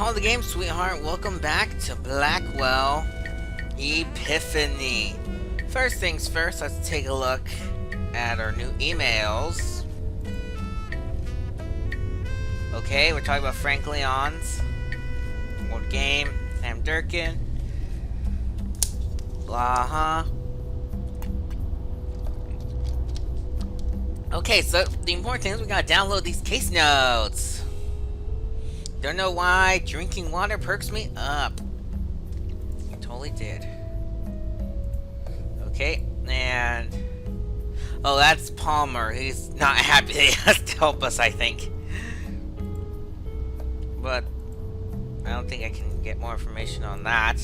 call the game, sweetheart. Welcome back to Blackwell Epiphany. First things first, let's take a look at our new emails. Okay, we're talking about Frank Leon's old game, Sam Durkin. Blah, Okay, so the important thing is we gotta download these case notes. Don't know why drinking water perks me up. It totally did. Okay, and... oh, that's Palmer. He's not happy that he has to help us, I think. But I don't think I can get more information on that.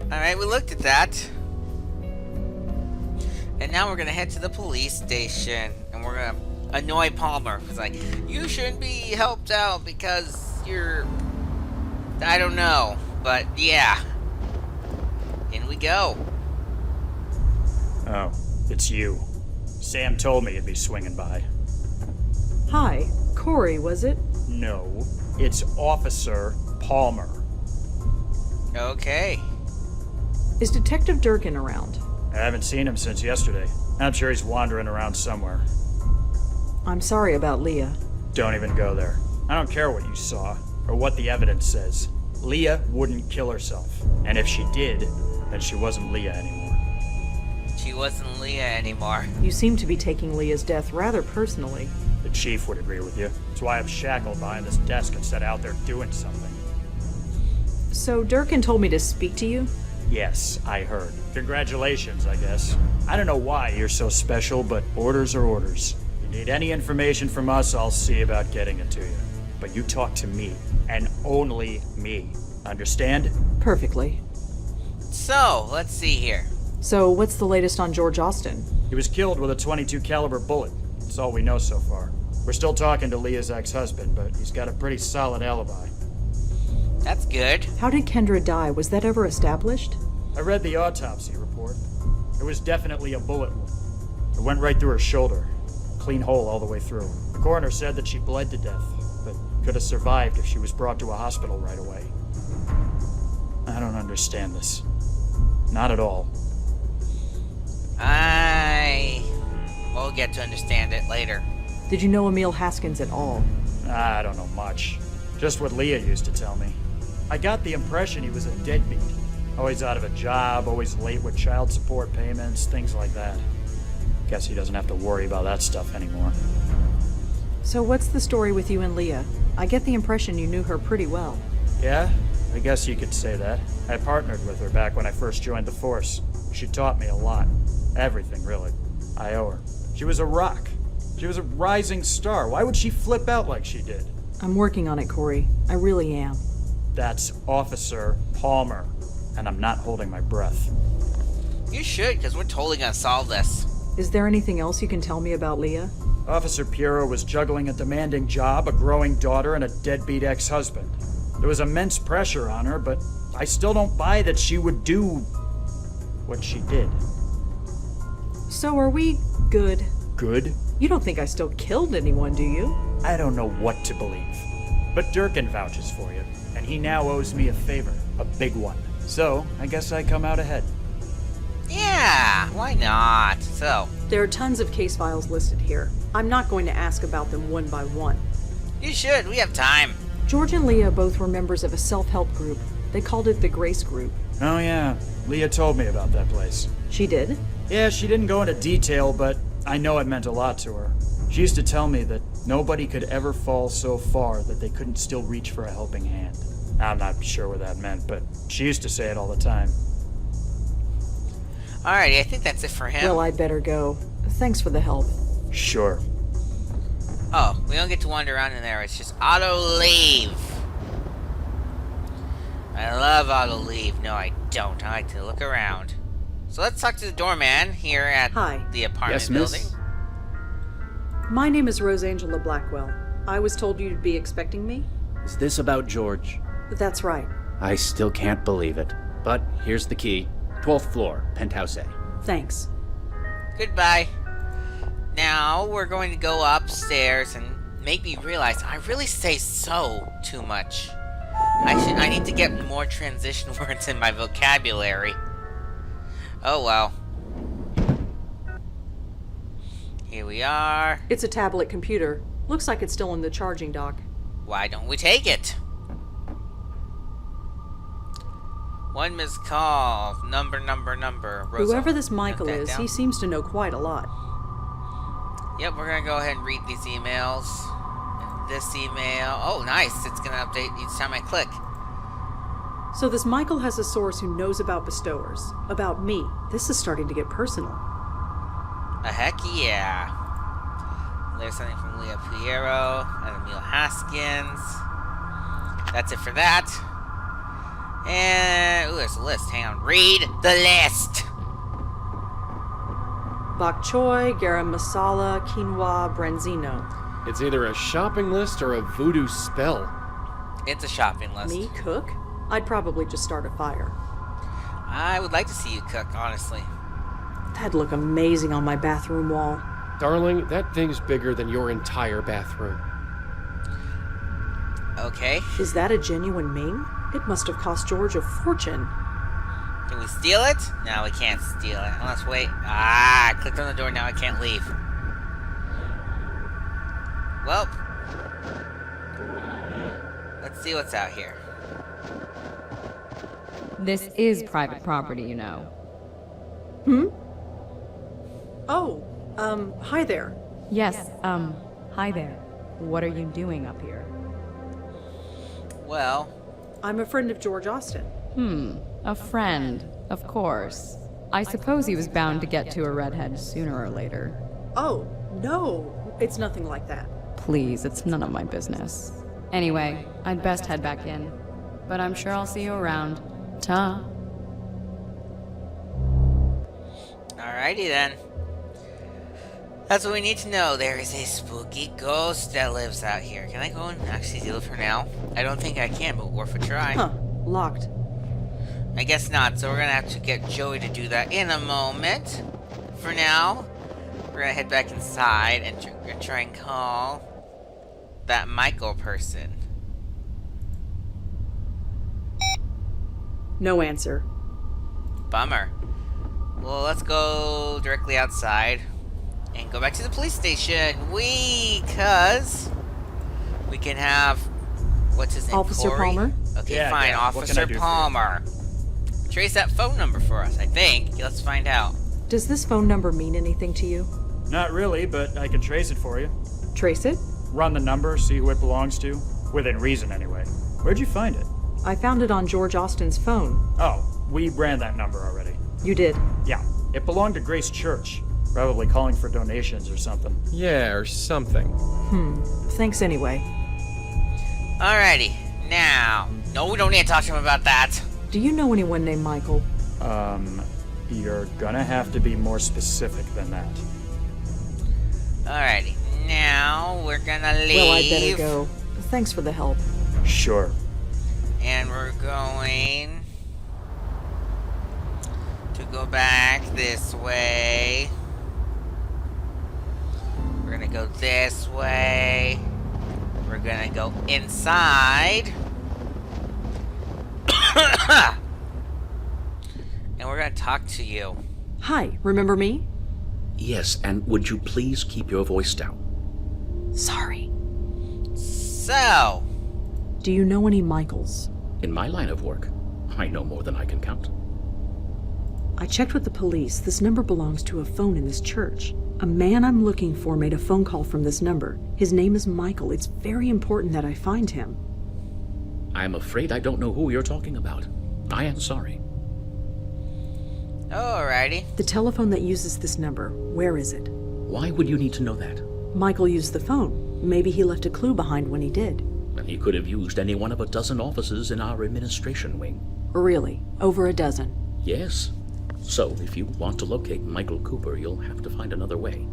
Alright, we looked at that. And now we're gonna head to the police station. And we're gonna annoy Palmer. It's like, you shouldn't be helped out because you're... I don't know. But yeah. In we go. Oh, it's you. Sam told me you'd be swinging by. Hi, Corey, was it? No, it's Officer Palmer. Okay. Is Detective Durkin around? I haven't seen him since yesterday. I'm sure he's wandering around somewhere. I'm sorry about Leah. Don't even go there. I don't care what you saw, or what the evidence says. Leah wouldn't kill herself. And if she did, then she wasn't Leah anymore. She wasn't Leah anymore. You seem to be taking Leah's death rather personally. The chief would agree with you. That's why I'm shackled behind this desk instead of out there doing something. So Durkin told me to speak to you? Yes, I heard. Congratulations, I guess. I don't know why you're so special, but orders are orders. If you need any information from us, I'll see about getting it to you. But you talk to me, and only me. Understand? Perfectly. So, let's see here. So what's the latest on George Austin? He was killed with a .22 caliber bullet. That's all we know so far. We're still talking to Leah's ex-husband, but he's got a pretty solid alibi. That's good. How did Kendra die? Was that ever established? I read the autopsy report. It was definitely a bullet wound. It went right through her shoulder. Clean hole all the way through. The coroner said that she bled to death, but could have survived if she was brought to a hospital right away. I don't understand this. Not at all. We'll get to understand it later. Did you know Emil Haskins at all? I don't know much. Just what Leah used to tell me. I got the impression he was a deadbeat. Always out of a job, always late with child support payments, things like that. Guess he doesn't have to worry about that stuff anymore. So what's the story with you and Leah? I get the impression you knew her pretty well. Yeah, I guess you could say that. I partnered with her back when I first joined the force. She taught me a lot. Everything, really. I owe her. She was a rock. She was a rising star. Why would she flip out like she did? I'm working on it, Corey. I really am. That's Officer Palmer, and I'm not holding my breath. You should, because we're totally gonna solve this. Is there anything else you can tell me about Leah? Officer Piero was juggling a demanding job, a growing daughter, and a deadbeat ex-husband. There was immense pressure on her, but I still don't buy that she would do what she did. So are we good? Good? You don't think I still killed anyone, do you? I don't know what to believe. But Durkin vouches for you, and he now owes me a favor, a big one. So, I guess I come out ahead. Yeah, why not? So, There are tons of case files listed here. I'm not going to ask about them one by one. you should. We have time. George and Leah both were members of a self-help group. They called it the Grace Group. Oh yeah, Leah told me about that place. She did? Yeah, she didn't go into detail, but I know it meant a lot to her. She used to tell me that nobody could ever fall so far that they couldn't still reach for a helping hand. I'm not sure what that meant, but she used to say it all the time. Alrighty, I think that's it for him. Well, I'd better go. Thanks for the help. Sure. Oh, we don't get to wander around in there. It's just auto leave. I love auto leave. No, I don't. I like to look around. So let's talk to the doorman here at Hi. the apartment Yes, miss? building. My name is Rosangela Blackwell. I was told you'd be expecting me? Is this about George? That's right. I still can't believe it. But here's the key. 12th floor, penthouse A. Thanks. Goodbye. Now we're going to go upstairs and make me realize I really say so too much. I need to get more transition words in my vocabulary. Oh well. Here we are. It's a tablet computer. Looks like it's still in the charging dock. Why don't we take it? One missed call. Number. Rosa. Whoever this Michael Note that is, down. he seems to know quite a lot. Yep, we're gonna go ahead and read these emails. This email. Oh, nice. It's gonna update each time I click. So this Michael has a source who knows about bestowers. About me. This is starting to get personal. Heck yeah. There's something from Leah Piero and Emil Haskins. That's it for that. And, ooh, there's a list. Hang on. Read the list. Bok choy, garam masala, quinoa, branzino. It's either a shopping list or a voodoo spell. It's a shopping list. Me cook? I'd probably just start a fire. I would like to see you cook, honestly. That'd look amazing on my bathroom wall. Darling, that thing's bigger than your entire bathroom. Okay. Is that a genuine Ming? It must have cost George a fortune. Can we steal it? No, we can't steal it. Let's wait. Ah, I clicked on the door, now I can't leave. Well. Let's see what's out here. This is private property, you know. Hmm? Oh, hi there. Yes, hi there. What are you doing up here? Well, I'm a friend of George Austin. A friend, of course. I suppose he was bound to get to a redhead sooner or later. Oh, no, it's nothing like that. Please, it's none of my business. Anyway, I'd best head back in. But I'm sure I'll see you around. Ta. alrighty then. That's what we need to know. There is a spooky ghost that lives out here. Can I go and actually deal with her now? I don't think I can, but worth a try. Huh, locked. I guess not, so we're gonna have to get Joey to do that in a moment. For now, we're gonna head back inside and try and call that Michael person. No answer. Bummer. Well, let's go directly outside and go back to the police station. Because we can have, what's his name? Officer Corey? Palmer? Okay, Yeah, fine. yeah. What can I Officer do for you? Palmer. Trace that phone number for us, I think. Let's find out. Does this phone number mean anything to you? Not really, but I can trace it for you. Trace it? Run the number, see who it belongs to. Within reason, anyway. Where'd you find it? I found it on George Austin's phone. Oh, we ran that number already. You did? Yeah, it belonged to Grace Church. Probably calling for donations or something. Yeah, or something. Thanks anyway. Alrighty. Now. No, we don't need to talk to him about that. Do you know anyone named Michael? You're gonna have to be more specific than that. Alrighty. Now, we're gonna leave. Well, I'd better go. Thanks for the help. Sure. And we're going to go back this way. We're gonna go this way. We're gonna go inside. And we're gonna talk to you. Hi, remember me? Yes, and would you please keep your voice down? Sorry. So, Do you know any Michaels? In my line of work, I know more than I can count. I checked with the police. This number belongs to a phone in this church. A man I'm looking for made a phone call from this number. His name is Michael. It's very important that I find him. I'm afraid I don't know who you're talking about. I am sorry. alrighty. The telephone that uses this number, where is it? Why would you need to know that? Michael used the phone. Maybe he left a clue behind when he did. Well, he could have used any one of a dozen offices in our administration wing. Really? Over a dozen? Yes. So, if you want to locate Michael Cooper, you'll have to find another way.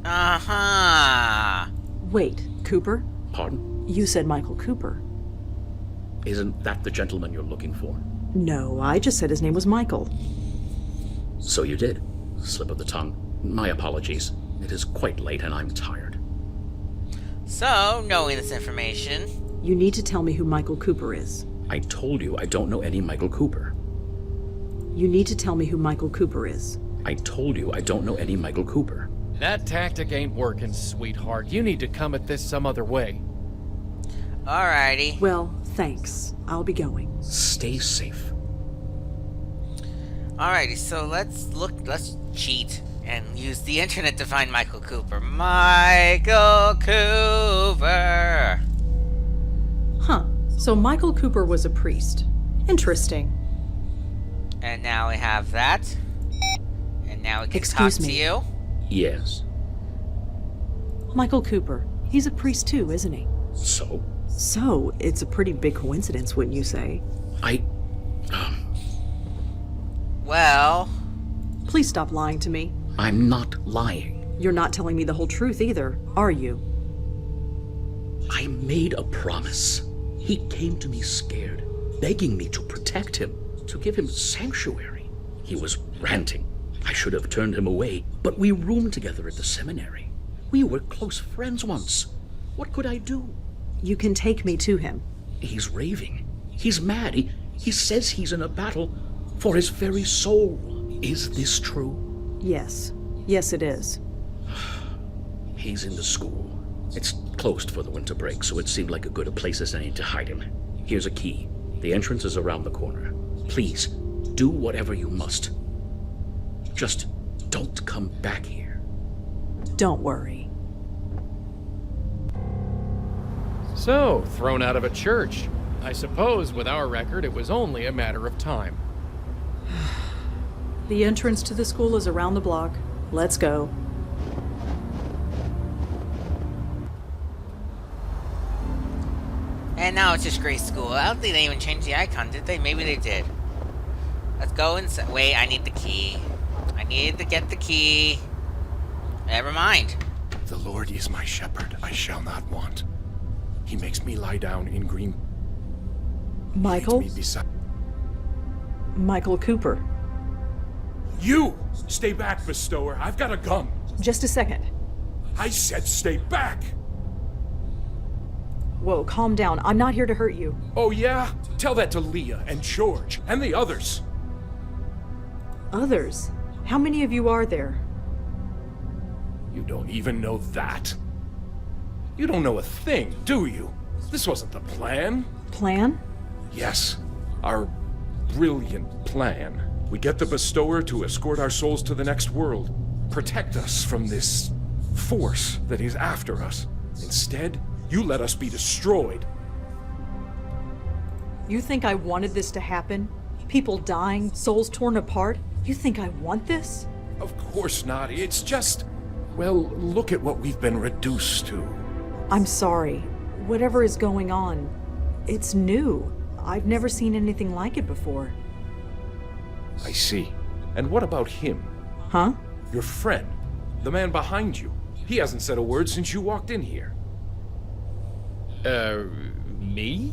Uh-huh. Wait, Cooper? Pardon? You said Michael Cooper. Isn't that the gentleman you're looking for? No, I just said his name was Michael. So you did. Slip of the tongue. My apologies. It is quite late and I'm tired. So, knowing this information, You need to tell me who Michael Cooper is. I told you I don't know any Michael Cooper. You need to tell me who Michael Cooper is. I told you I don't know any Michael Cooper. That tactic ain't working, sweetheart. You need to come at this some other way. alrighty. Well, thanks. I'll be going. Stay safe. Alrighty, so let's cheat and use the internet to find Michael Cooper. Michael Cooper! Huh. So Michael Cooper was a priest. Interesting. And now we have that. And now we can Excuse talk to me. you. Yes. Michael Cooper. He's a priest too, isn't he? So? So, it's a pretty big coincidence, wouldn't you say? Well, Please stop lying to me. I'm not lying. You're not telling me the whole truth either, are you? I made a promise. He came to me scared, begging me to protect him, to give him sanctuary. He was ranting. I should have turned him away, but we roomed together at the seminary. We were close friends once. What could I do? You can take me to him. He's raving. He's mad. He says he's in a battle for his very soul. Is this true? Yes. Yes, it is. He's in the school. It's closed for the winter break, so it seemed like a good a place as any to hide him. Here's a key. The entrance is around the corner. Please, do whatever you must. Just don't come back here. Don't worry. So, thrown out of a church. I suppose with our record, it was only a matter of time. The entrance to the school is around the block. Let's go. and now it's just grade school. I don't think they even changed the icon, did they? Maybe they did. Let's go and wait, I need the key. I needed to get the key. Never mind. The Lord is my shepherd, I shall not want. He makes me lie down in green. Michael? Leads me beside. Michael Cooper. You! Stay back, bestower. I've got a gun. Just a second. I said stay back! Whoa, calm down. I'm not here to hurt you. Oh yeah? Tell that to Leah and George and the others. Others? How many of you are there? You don't even know that. You don't know a thing, do you? This wasn't the plan. Plan? Yes, our brilliant plan. We get the bestower to escort our souls to the next world, protect us from this force that is after us. Instead, you let us be destroyed. You think I wanted this to happen? People dying, souls torn apart? You think I want this? Of course not. It's just, well, look at what we've been reduced to. I'm sorry. Whatever is going on, it's new. I've never seen anything like it before. I see. And what about him? Huh? Your friend, the man behind you. He hasn't said a word since you walked in here. Me?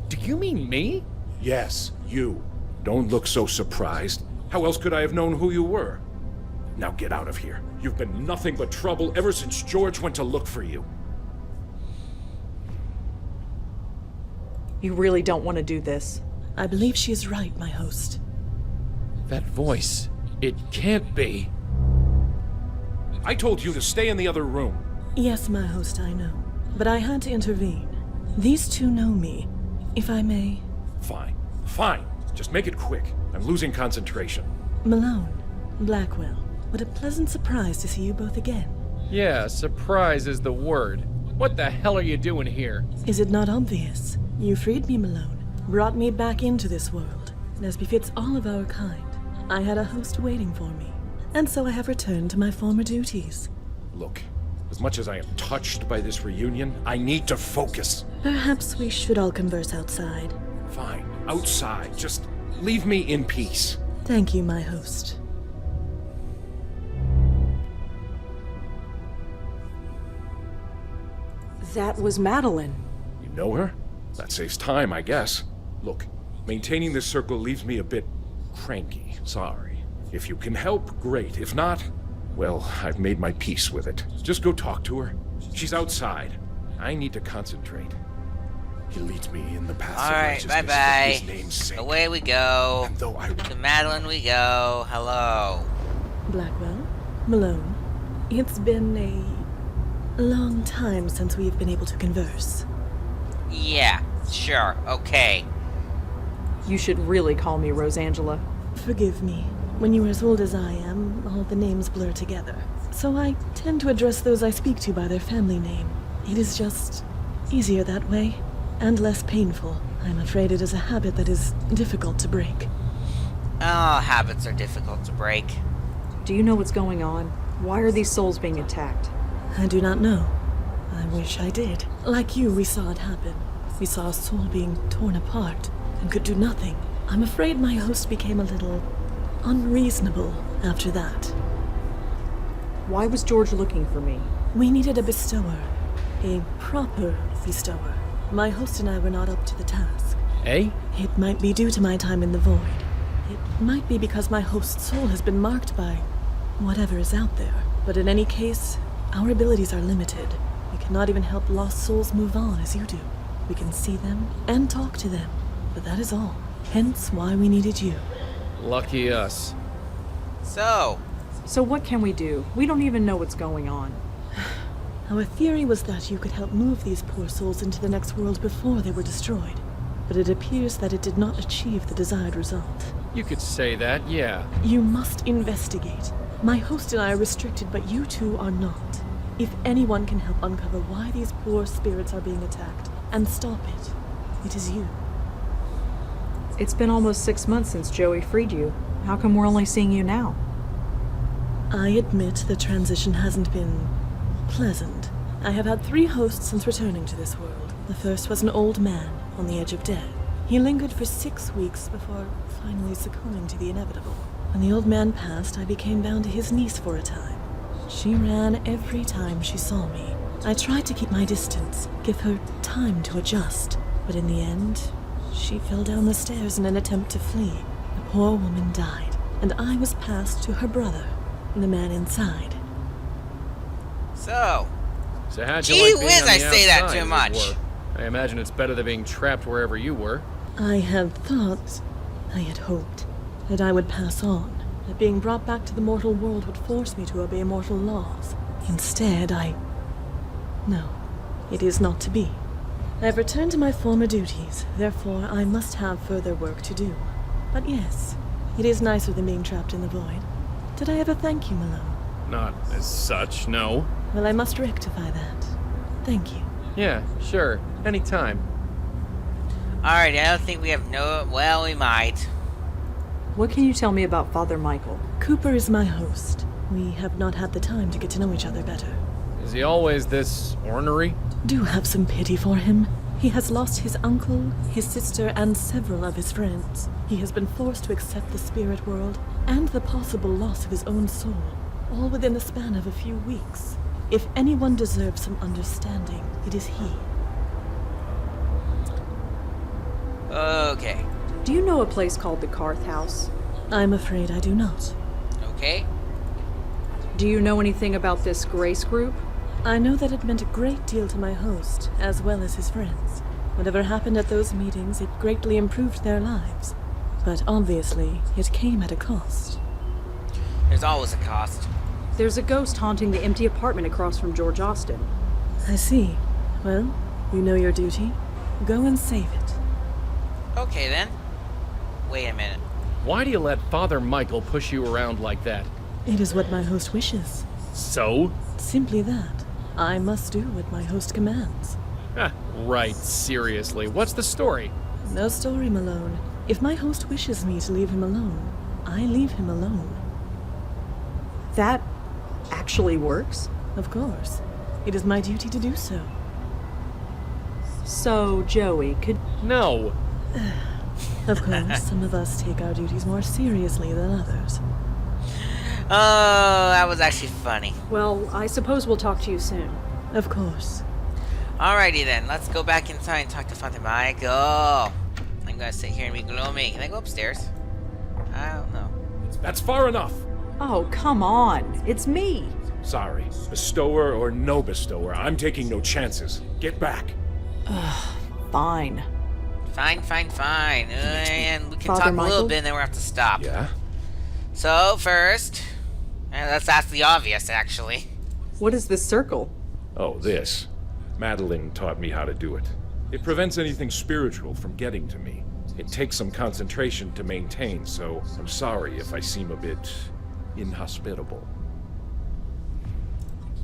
Do you mean me? Yes, you. Don't look so surprised. How else could I have known who you were? Now get out of here. You've been nothing but trouble ever since George went to look for you. You really don't want to do this. I believe she is right, my host. That voice. It can't be. I told you to stay in the other room. Yes, my host, I know. But I had to intervene. These two know me. If I may. Fine. Fine. Just make it quick. I'm losing concentration. Malone, Blackwell, what a pleasant surprise to see you both again. Yeah, surprise is the word. What the hell are you doing here? Is it not obvious? You freed me, Malone, brought me back into this world, and as befits all of our kind, I had a host waiting for me, and so I have returned to my former duties. Look, as much as I am touched by this reunion, I need to focus. Perhaps we should all converse outside. Fine. Outside. Just leave me in peace. Thank you, my host. That was Madeline. You know her? That saves time, I guess. Look, maintaining this circle leaves me a bit cranky. Sorry. If you can help, great. If not, well, I've made my peace with it. Just go talk to her. She's outside. I need to concentrate. He leads me in the paths of Alright, righteousness bye-bye. for his name's sake. Away we go. And though I To Madeline we go. Hello. Blackwell, Malone, it's been a long time since we've been able to converse. Yeah, sure, okay. You should really call me Rosangela. Forgive me. When you are as old as I am, all the names blur together. So I tend to address those I speak to by their family name. It is just easier that way, and less painful. I'm afraid it is a habit that is difficult to break. Oh, habits are difficult to break. Do you know what's going on? Why are these souls being attacked? I do not know. I wish I did. Like you, we saw it happen. We saw a soul being torn apart and could do nothing. I'm afraid my host became a little unreasonable after that. Why was George looking for me? We needed a bestower. A proper bestower. My host and I were not up to the task. Eh? It might be due to my time in the void. It might be because my host's soul has been marked by whatever is out there. But in any case, our abilities are limited. We cannot even help lost souls move on as you do. We can see them and talk to them, but that is all. Hence why we needed you. Lucky us. So, What can we do? We don't even know what's going on. Our theory was that you could help move these poor souls into the next world before they were destroyed. But it appears that it did not achieve the desired result. You could say that, yeah. You must investigate. My host and I are restricted, but you two are not. If anyone can help uncover why these poor spirits are being attacked and stop it, it is you. It's been almost 6 months since Joey freed you. How come we're only seeing you now? I admit the transition hasn't been pleasant. I have had 3 hosts since returning to this world. The first was an old man on the edge of death. He lingered for 6 weeks before finally succumbing to the inevitable. When the old man passed, I became bound to his niece for a time. She ran every time she saw me. I tried to keep my distance, give her time to adjust, but in the end, she fell down the stairs in an attempt to flee. The poor woman died, and I was passed to her brother, the man inside. so, So how'd you Gee like being whiz, on I the say that outside, too as it much. were? I imagine it's better than being trapped wherever you were. I had thought, I had hoped, that I would pass on, that being brought back to the mortal world would force me to obey mortal laws. Instead, No, it is not to be. I have returned to my former duties, therefore I must have further work to do. But yes, it is nicer than being trapped in the void. Did I ever thank you, Malone? Not as such, no. Well, I must rectify that. Thank you. Yeah, sure. Anytime. alright, I don't think we have well, we might. What can you tell me about Father Michael? Cooper is my host. We have not had the time to get to know each other better. Is he always this ornery? Do have some pity for him. He has lost his uncle, his sister, and several of his friends. He has been forced to accept the spirit world and the possible loss of his own soul, all within the span of a few weeks. If anyone deserves some understanding, it is he. Okay. Do you know a place called the Karth House? I'm afraid I do not. Okay. Do you know anything about this Grace group? I know that it meant a great deal to my host, as well as his friends. Whatever happened at those meetings, it greatly improved their lives. But obviously, it came at a cost. There's always a cost. There's a ghost haunting the empty apartment across from George Austin. I see. Well, you know your duty. Go and save it. Okay then. Wait a minute. Why do you let Father Michael push you around like that? It is what my host wishes. So? Simply that. I must do what my host commands. Ah, right, seriously. What's the story? No story, Malone. If my host wishes me to leave him alone, I leave him alone. That actually works? Of course. It is my duty to do so. So, Joey, could... No. Of course, some of us take our duties more seriously than others. Oh, that was actually funny. Well, I suppose we'll talk to you soon. Of course. Alrighty then, let's go back inside and talk to Father Michael. I'm gonna sit here and be gloomy. Can I go upstairs? I don't know. That's far enough. Oh, come on. It's me. Sorry. Bestower or no bestower, I'm taking no chances. Get back. Fine. Fine. And we can Father talk a Michael? little bit and then we'll have to stop. Yeah? So, first, let's ask the obvious, actually. What is this circle? Oh, this. Madeline taught me how to do it. It prevents anything spiritual from getting to me. It takes some concentration to maintain, so I'm sorry if I seem a bit inhospitable.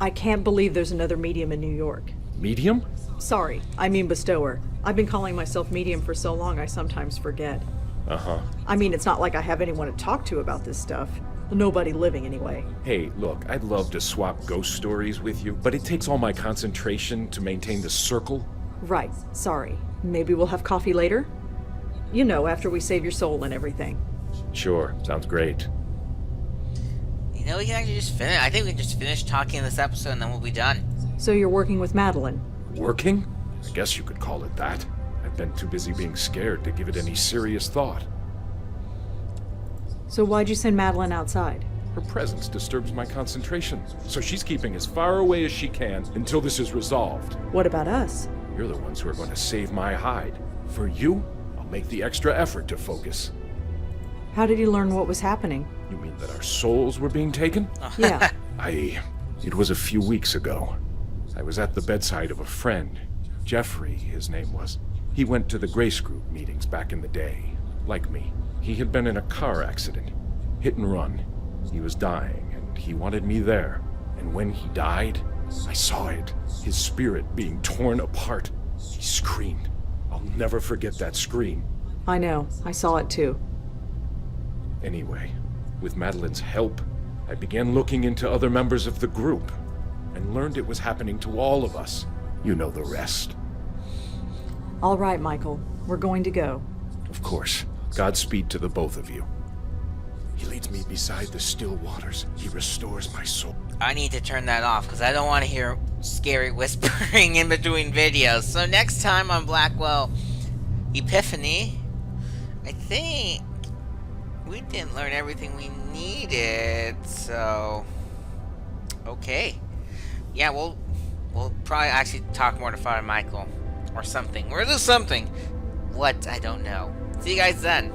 I can't believe there's another medium in New York. Medium? Sorry, I mean bestower. I've been calling myself medium for so long I sometimes forget. Uh-huh. I mean, it's not like I have anyone to talk to about this stuff. Nobody living, anyway. Hey, look, I'd love to swap ghost stories with you, but it takes all my concentration to maintain the circle. Right, sorry. Maybe we'll have coffee later? You know, after we save your soul and everything. Sure, sounds great. You know, we can actually just finish. I think we can just finish talking this episode and then we'll be done. So you're working with Madeline? Working? I guess you could call it that. I've been too busy being scared to give it any serious thought. So why'd you send Madeline outside? Her presence disturbs my concentration, so she's keeping as far away as she can until this is resolved. What about us? You're the ones who are going to save my hide. For you, I'll make the extra effort to focus. How did you learn what was happening? You mean that our souls were being taken? Yeah. It was a few weeks ago. I was at the bedside of a friend. Jeffrey, his name was. He went to the Grace Group meetings back in the day. Like me. He had been in a car accident. Hit and run. He was dying, and he wanted me there. And when he died, I saw it. His spirit being torn apart. He screamed. I'll never forget that scream. I know. I saw it too. Anyway, with Madeline's help, I began looking into other members of the group and learned it was happening to all of us. You know the rest. All right, Michael. We're going to go. Of course. Godspeed to the both of you. He leads me beside the still waters. He restores my soul. I need to turn that off because I don't want to hear scary whispering in between videos. So next time on Blackwell Epiphany, I think we didn't learn everything we needed. So, okay. Yeah, we'll probably actually talk more to Father Michael or something. We'll do something. What? I don't know. See you guys then.